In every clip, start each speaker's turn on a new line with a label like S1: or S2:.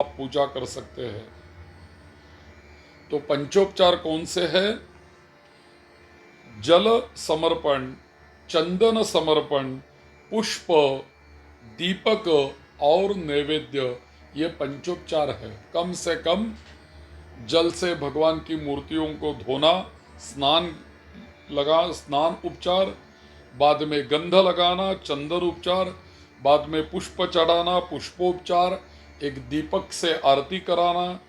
S1: आप पूजा कर सकते हैं। तो पंचोपचार कौन से हैं? जल समर्पण, चंदन समर्पण, पुष्प, दीपक और नैवेद्य, ये पंचोपचार है। कम से कम जल से भगवान की मूर्तियों को धोना, स्नान उपचार, बाद में गंध लगाना, चंदन उपचार, बाद में पुष्प चढ़ाना, पुष्पोपचार, एक दीपक से आरती कराना,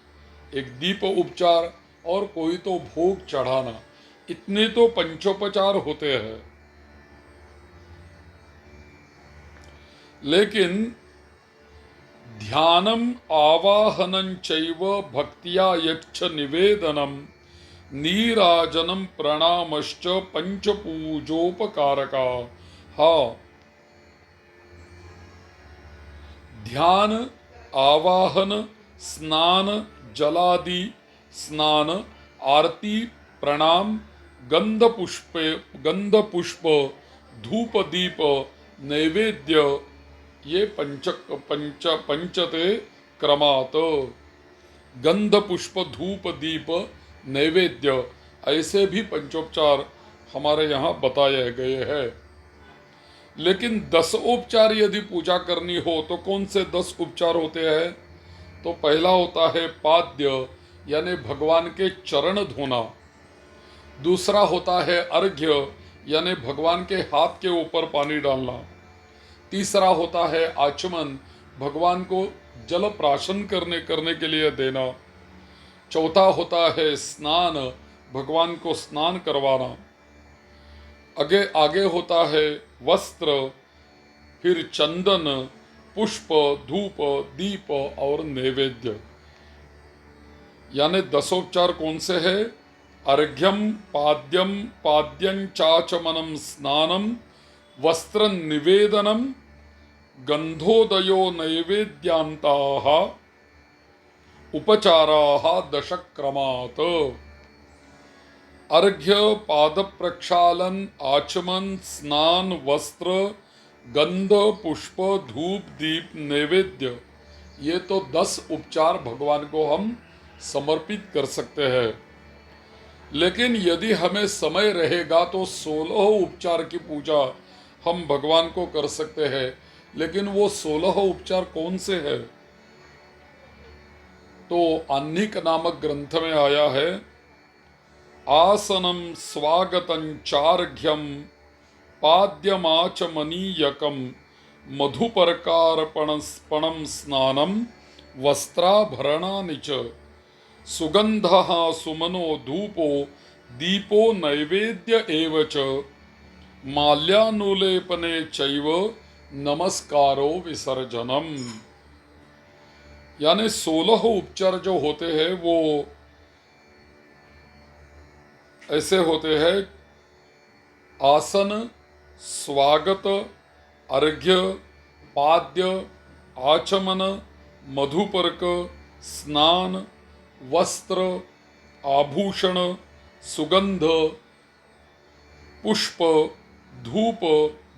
S1: एक दीप उपचार, और कोई तो भोग चढ़ाना। इतने तो पंचोपचार होते हैं। लेकिन ध्यानम आवाहनं चैव भक्तिया यच्च निवेदनम नीराजनम प्रणामश्च पंचपूजोपकारका। हाँ, ध्यान, आवाहन, स्नान, जलादि स्नान, आरती, प्रणाम, गंध पुष्प, धूप दीप, नैवेद्य, ये पंचते क्रमात। गंध पुष्प धूप दीप नैवेद्य, ऐसे भी पंचोपचार हमारे यहाँ बताए गए हैं। लेकिन 10 उपचार यदि पूजा करनी हो तो कौन से 10 उपचार होते हैं? तो पहला होता है पाद्य, यानी भगवान के चरण धोना। दूसरा होता है अर्घ्य, यानी भगवान के हाथ के ऊपर पानी डालना। तीसरा होता है आचमन, भगवान को जल प्राशन करने के लिए देना। चौथा होता है स्नान, भगवान को स्नान करवाना। आगे आगे होता है वस्त्र, फिर चंदन, पुष्प, धूप, दीप और नैवेद्य। यानी दसोपचार कौन से हैं? अर्घ्यम, पाद्यम, पाद्यं चाचमनम, स्नानम, वस्त्र निवेदनम, गंधोदयो नैवेद्यांताः, उपचाराः दशक्रमात्। अर्घ्य, पाद प्रक्षालन, आचमन, स्नान, वस्त्र, गंध, पुष्प, धूप, दीप, नैवेद्य, ये तो 10 उपचार भगवान को हम समर्पित कर सकते हैं। लेकिन यदि हमें समय रहेगा तो 16 उपचार की पूजा हम भगवान को कर सकते हैं। लेकिन वो 16 उपचार कौन से हैं? तो आह्निक नामक ग्रंथ में आया है, आसनम स्वागतं चार्घ्यम पाद्यमाचमनीयकम मधुपर्कारपणम स्नानम वस्त्राभरणानि च सुगंधः सुमनो धूपो दीपो नैवेद्य एव च माल्यानुलेपने चैव नमस्कारो विसर्जनम। यानी 16 उपचार जो होते हैं वो ऐसे होते हैं: आसन, स्वागत, अर्घ्य, पाद्य, आचमन, मधुपर्क, स्नान, वस्त्र, आभूषण, सुगंध, पुष्प, धूप,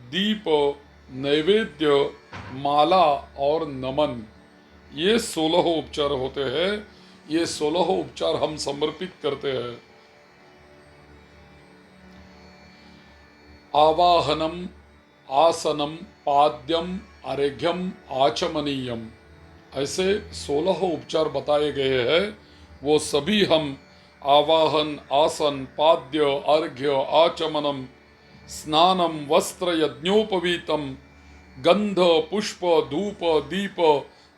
S1: दीप, नैवेद्य, माला और नमन, ये 16 उपचार होते हैं। ये 16 उपचार हम समर्पित करते हैं। आवाहनम, आसनम, पाद्यम, अर्घ्यम, आचमनीयम, ऐसे 16 उपचार बताए गए हैं। वो सभी हम आवाहन, आसन, पाद्य, अर्घ्य, आचमनम, स्नानम, वस्त्र, यज्ञोपवीतम, गंध, पुष्प, धूप, दीप,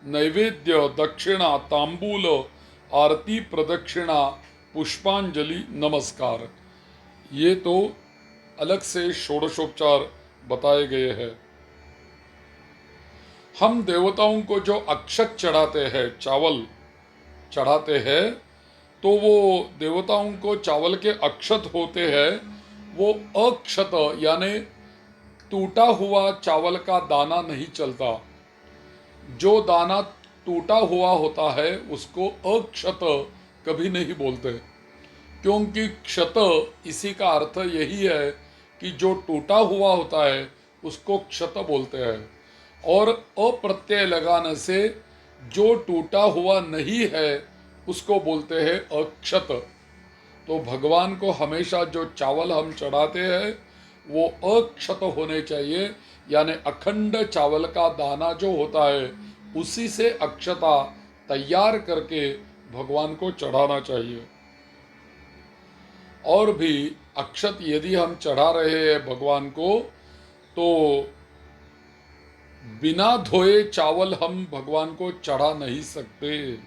S1: नैवेद्य, दक्षिणा, तांबूल, आरती, प्रदक्षिणा, पुष्पांजलि, नमस्कार, ये तो अलग से षोडशोपचार बताए गए हैं। हम देवताओं को जो अक्षत चढ़ाते हैं, चावल चढ़ाते हैं, तो वो देवताओं को चावल के अक्षत होते हैं, वो अक्षत यानी टूटा हुआ चावल का दाना नहीं चलता। जो दाना टूटा हुआ होता है उसको अक्षत कभी नहीं बोलते, क्योंकि क्षत इसी का अर्थ यही है कि जो टूटा हुआ होता है उसको क्षत बोलते हैं। और अप्रत्यय लगाने से जो टूटा हुआ नहीं है उसको बोलते हैं अक्षत। तो भगवान को हमेशा जो चावल हम चढ़ाते हैं वो अक्षत होने चाहिए, यानी अखंड चावल का दाना जो होता है उसी से अक्षता तैयार करके भगवान को चढ़ाना चाहिए। और भी अक्षत यदि हम चढ़ा रहे हैं भगवान को, तो बिना धोए चावल हम भगवान को चढ़ा नहीं सकते।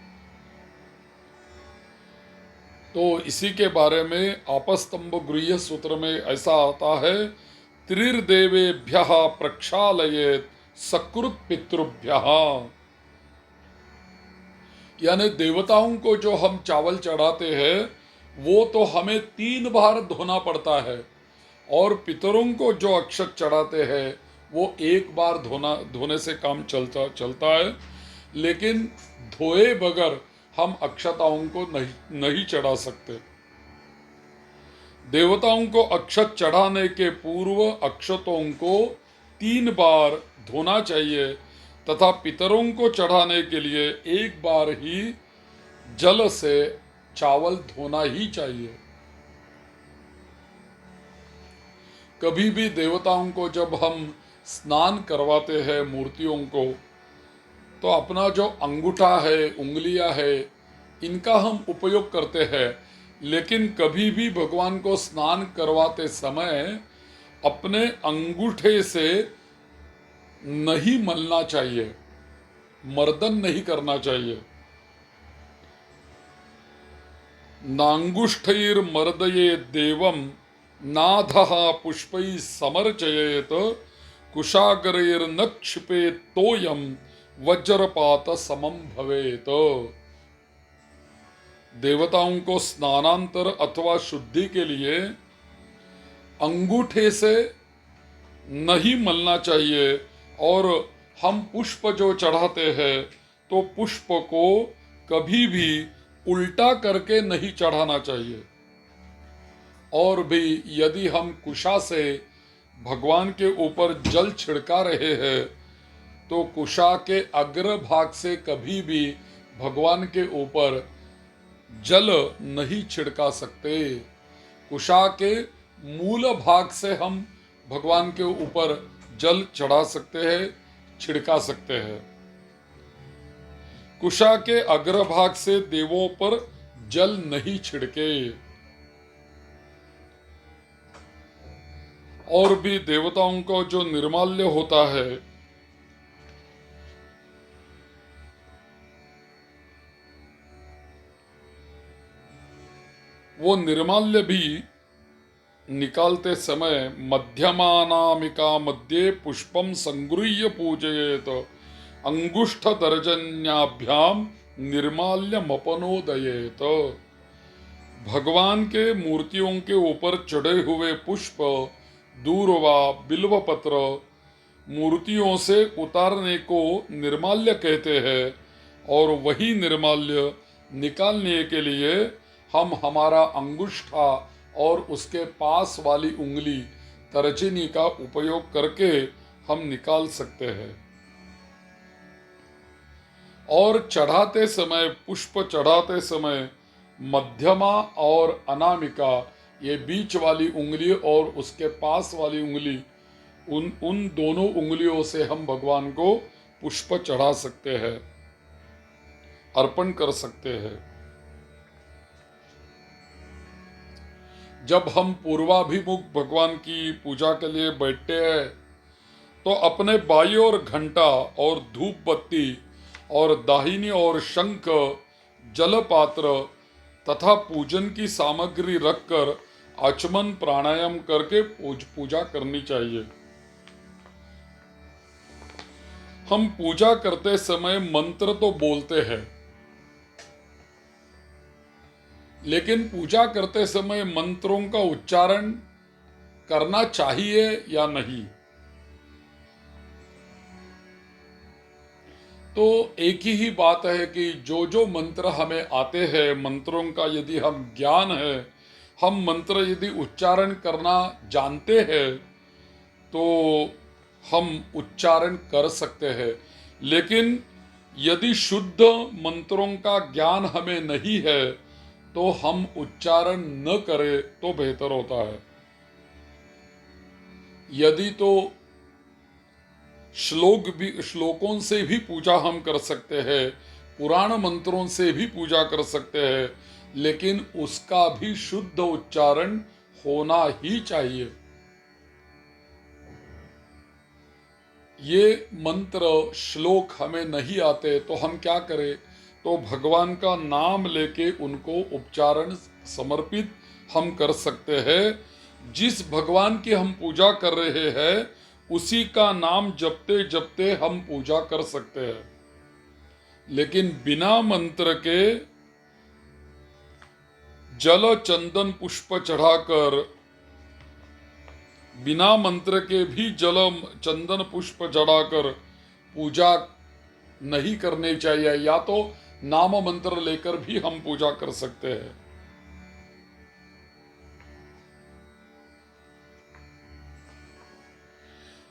S1: तो इसी के बारे में आपस्तंभ गृह्य सूत्र में ऐसा आता है, त्रिर्देवेभ्यः प्रक्षालयेत सकृत पितृभ्यः। यानी देवताओं को जो हम चावल चढ़ाते हैं वो तो हमें 3 बार धोना पड़ता है, और पितरों को जो अक्षत चढ़ाते हैं वो एक बार धोने से काम चलता है। लेकिन धोए बगैर हम अक्षताओं को नहीं चढ़ा सकते। देवताओं को अक्षत चढ़ाने के पूर्व अक्षतों को 3 बार धोना चाहिए, तथा पितरों को चढ़ाने के लिए एक बार ही जल से चावल धोना ही चाहिए। कभी भी देवताओं को जब हम स्नान करवाते हैं मूर्तियों को, तो अपना जो अंगूठा है, उंगलियां है, इनका हम उपयोग करते हैं। लेकिन कभी भी भगवान को स्नान करवाते समय अपने अंगूठे से नहीं मलना चाहिए, मर्दन नहीं करना चाहिए। नांगुष्ठैर्मर्दये देवं नाधः पुष्पैः समर्चयेत कुशाग्रैर्न क्षिपेत तोयम वज्रपात समम भवेत। देवताओं को स्नानांतर अथवा शुद्धि के लिए अंगूठे से नहीं मलना चाहिए, और हम पुष्प जो चढ़ाते हैं तो पुष्प को कभी भी उल्टा करके नहीं चढ़ाना चाहिए। और भी यदि हम कुशा से भगवान के ऊपर जल छिड़का रहे हैं तो कुशा के अग्र भाग से कभी भी भगवान के ऊपर जल नहीं छिड़का सकते। कुशा के मूल भाग से हम भगवान के ऊपर जल चढ़ा सकते हैं, छिड़का सकते हैं। कुशा के अग्रभाग से देवों पर जल नहीं छिड़के। और भी देवताओं को जो निर्माल्य होता है वो निर्माल्य भी निकालते समय मध्यमानामिका मध्ये पुष्पम संगृह्य पूजयेत अंगुष्ठ दर्जन्याभ्याम निर्माल्यमपनोदयेत। भगवान के मूर्तियों के ऊपर चढ़े हुए पुष्प, दूर्वा, बिल्व पत्र मूर्तियों से उतारने को निर्माल्य कहते हैं, और वही निर्माल्य निकालने के लिए हम हमारा अंगुष्ठा और उसके पास वाली उंगली तर्जनी का उपयोग करके हम निकाल सकते हैं। और चढ़ाते समय, पुष्प चढ़ाते समय मध्यमा और अनामिका, ये बीच वाली उंगली और उसके पास वाली उंगली, उन दोनों उंगलियों से हम भगवान को पुष्प चढ़ा सकते हैं, अर्पण कर सकते हैं। जब हम पूर्वाभिमुख भगवान की पूजा के लिए बैठते हैं तो अपने बाईं ओर घंटा और धूप बत्ती और दाहिनी ओर शंख, जल पात्र तथा पूजन की सामग्री रखकर आचमन प्राणायाम करके पूजा करनी चाहिए। हम पूजा करते समय मंत्र तो बोलते हैं, लेकिन पूजा करते समय मंत्रों का उच्चारण करना चाहिए या नहीं, तो एक ही बात है कि जो जो मंत्र हमें आते हैं, मंत्रों का यदि हम ज्ञान है, हम मंत्र यदि उच्चारण करना जानते हैं तो हम उच्चारण कर सकते हैं। लेकिन यदि शुद्ध मंत्रों का ज्ञान हमें नहीं है तो हम उच्चारण न करें तो बेहतर होता है। यदि तो श्लोकों से भी पूजा हम कर सकते हैं, पुराण मंत्रों से भी पूजा कर सकते हैं, लेकिन उसका भी शुद्ध उच्चारण होना ही चाहिए। ये मंत्र श्लोक हमें नहीं आते तो हम क्या करें? तो भगवान का नाम लेके उनको उच्चारण समर्पित हम कर सकते हैं। जिस भगवान की हम पूजा कर रहे हैं उसी का नाम जपते जपते हम पूजा कर सकते हैं। लेकिन बिना मंत्र के जल चंदन पुष्प चढ़ाकर, बिना मंत्र के भी जल चंदन पुष्प चढ़ाकर पूजा नहीं करनी चाहिए। या तो नाम मंत्र लेकर भी हम पूजा कर सकते हैं।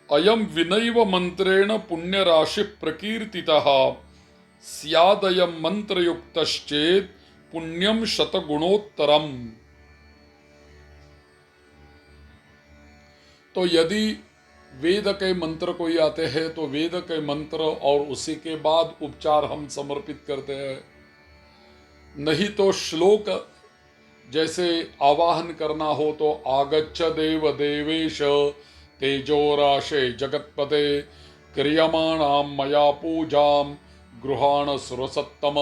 S1: अयम विनैव मंत्रेण पुण्य राशि प्रकीर्तितः स्यादयम मंत्रयुक्तश्चेत् पुण्यम शतगुणोत्तरम। तो यदि वेद के मंत्र कोई आते हैं तो वेद के मंत्र और उसी के बाद उपचार हम समर्पित करते हैं। नहीं तो श्लोक जैसे आवाहन करना हो तो आगच्छ देव देवेश तेजोराशे जगत्पते क्रियमाणां मया पूजां गृहाण सुरसत्तम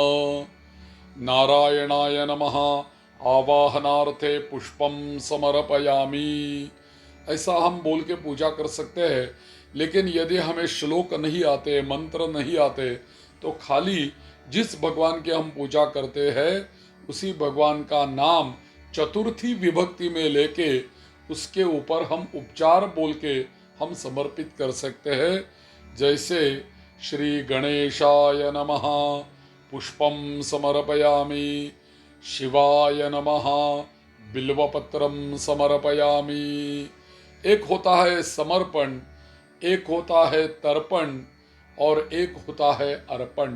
S1: नारायणाय नमः आवाहनार्थे पुष्पम समर्पयामि। ऐसा हम बोल के पूजा कर सकते हैं। लेकिन यदि हमें श्लोक नहीं आते, मंत्र नहीं आते, तो खाली जिस भगवान की हम पूजा करते हैं उसी भगवान का नाम चतुर्थी विभक्ति में लेके उसके ऊपर हम उपचार बोल के हम समर्पित कर सकते हैं। जैसे श्री गणेशाय नमः पुष्पम समर्पयामि, शिवाय नमः बिल्वपत्रम समर्पयामि। एक होता है समर्पण, एक होता है तर्पण और एक होता है अर्पण।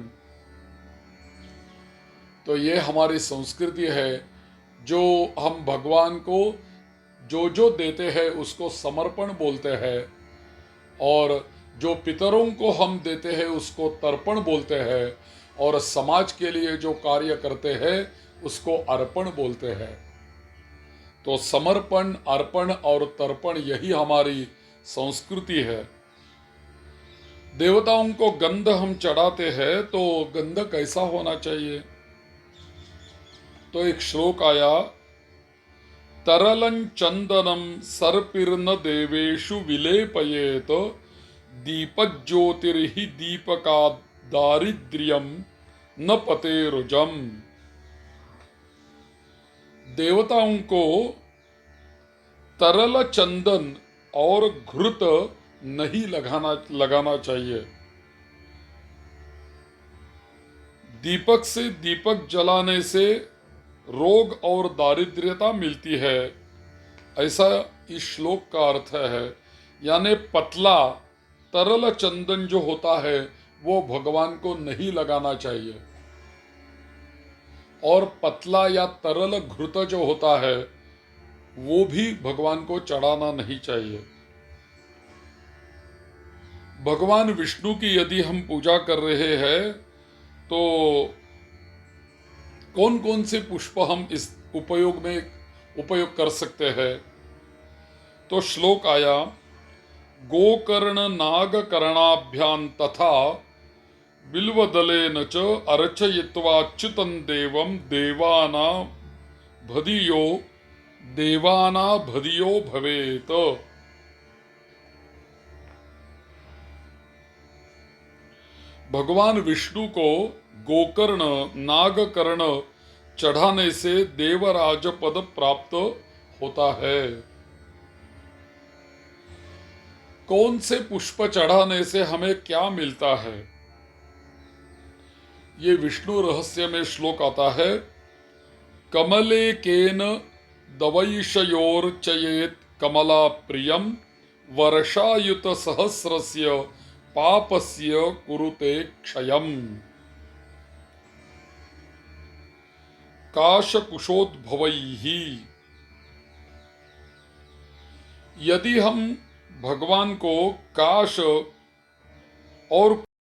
S1: तो ये हमारी संस्कृति है। जो हम भगवान को जो जो देते हैं उसको समर्पण बोलते हैं, और जो पितरों को हम देते हैं उसको तर्पण बोलते हैं, और समाज के लिए जो कार्य करते हैं उसको अर्पण बोलते हैं। तो समर्पण, अर्पण और तर्पण यही हमारी संस्कृति है। देवताओं को गंध हम चढ़ाते हैं तो गंध कैसा होना चाहिए? तो एक श्लोक आया, तरलं चंदनम सर्पिर्न देवेषु विलेपयेत दीपज्योतिर्हि दीपका दारिद्र्यम न पतेरुजम। देवताओं को तरल चंदन और घृत नहीं लगाना चाहिए। दीपक से दीपक जलाने से रोग और दारिद्र्यता मिलती है, ऐसा इस श्लोक का अर्थ है। यानी पतला तरल चंदन जो होता है वो भगवान को नहीं लगाना चाहिए, और पतला या तरल घृत जो होता है वो भी भगवान को चढ़ाना नहीं चाहिए। भगवान विष्णु की यदि हम पूजा कर रहे हैं तो कौन कौन से पुष्प हम इस उपयोग कर सकते हैं? तो श्लोक आया, गोकर्ण नागकर्णाभ्यां तथा बिल्वदलेन च अर्चयित्वा अच्युतं देवं देवानाभधियो भवेत। भगवान विष्णु को गोकर्ण, नागकर्ण चढ़ाने से देवराज पद प्राप्त होता है। कौन से पुष्प चढ़ाने से हमें क्या मिलता है? ये विष्णु रहस्य में श्लोक आता है, कमले केन दवैषयोर्चयेत कमला प्रियम वर्षायुत सहस्रस्य पापस्य कुरुते क्षयम्। काशकुशोद्भवैहि। यदि हम भगवान को काश और